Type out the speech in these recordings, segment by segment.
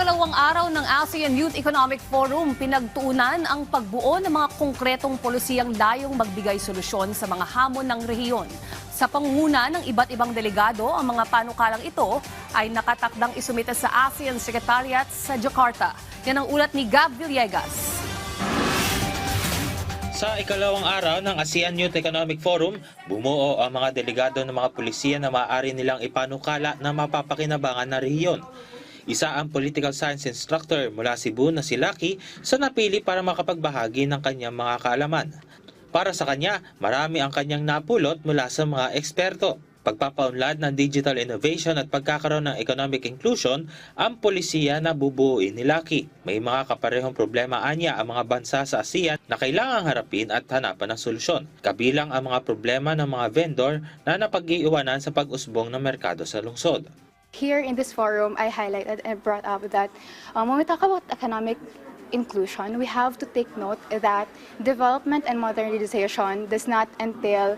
ikalawang araw ng ASEAN Youth Economic Forum, pinagtuunan ang pagbuo ng mga konkretong polisiyang layong magbigay solusyon sa mga hamon ng rehiyon. Sa pangunguna ng iba't ibang delegado, ang mga panukalang ito ay nakatakdang isumite sa ASEAN Secretariat sa Jakarta. Yan ang ulat ni Gab Villegas. Sa ikalawang araw ng ASEAN Youth Economic Forum, bumuo ang mga delegado ng mga pulisiya na maaari nilang ipanukala na mapapakinabangan na rehiyon. Isa ang political science instructor mula Cebu na si Lucky sa napili para makapagbahagi ng kanyang mga kaalaman. Para sa kanya, marami ang kanyang napulot mula sa mga eksperto. Pagpapaunlad ng digital innovation at pagkakaroon ng economic inclusion, ang polisiya na bubuuin ni Lucky. May mga kaparehong problema anya ang mga bansa sa ASEAN na kailangang harapin at hanapan ng solusyon. Kabilang ang mga problema ng mga vendor na napag-iiwanan sa pag-usbong ng merkado sa lungsod. Here in this forum, I highlighted and brought up that when we talk about economic inclusion, we have to take note that development and modernization does not entail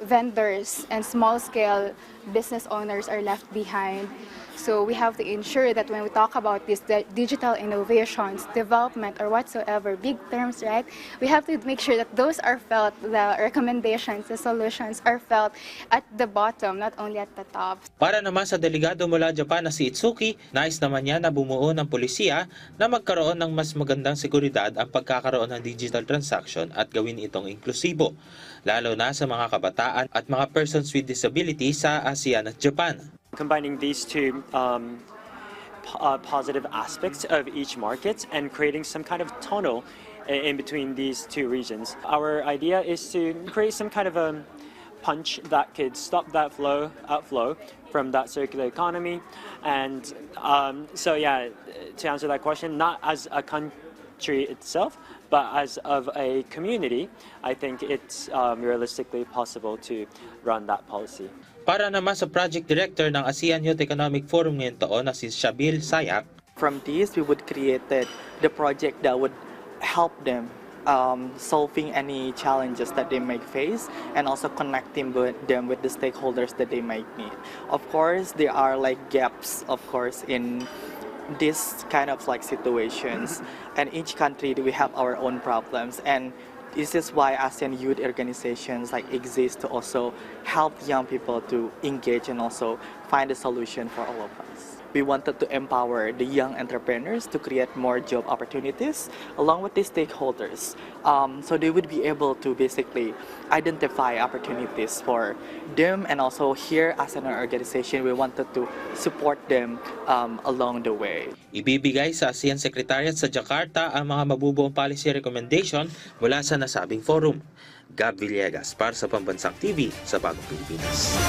vendors and small-scale business owners are left behind. So we have to ensure that when we talk about this digital innovations, development, or whatsoever, big terms, right? We have to make sure that those are felt, the recommendations, the solutions are felt at the bottom, not only at the top. Para naman sa delegado mula Japan na si Itsuki, nais naman niya na bumuo ng polisiya na magkaroon ng mas magandang seguridad ang pagkakaroon ng digital transaction at gawin itong inklusibo, lalo na sa mga kabataan at mga persons with disability sa ASEAN at Japan. Combining these two positive aspects of each market and creating some kind of tunnel in between these two regions. Our idea is to create some kind of a punch that could stop that outflow from that circular economy. And so yeah, to answer that question, not as a country itself, but as of a community, I think it's realistically possible to run that policy. Para naman sa project director ng ASEAN Youth Economic Forum ngayong taon na si Shabil Sayak. From this, we would create the project that would help them solving any challenges that they might face and also connecting them with the stakeholders that they might need. Of course, there are like gaps, of course, in this kind of like situations, and each country we have our own problems, and this is why ASEAN youth organizations like exist to also help young people to engage and also find a solution for all of us. We wanted to empower the young entrepreneurs to create more job opportunities along with the stakeholders, so they would be able to basically identify opportunities for them, and also here as an organization we wanted to support them along the way. Ibibigay sa ASEAN Secretariat sa Jakarta ang mga mabubuong policy recommendation mula sa nasabing forum. Gab Villegas para sa Pambansang TV sa Bagong Pilipinas.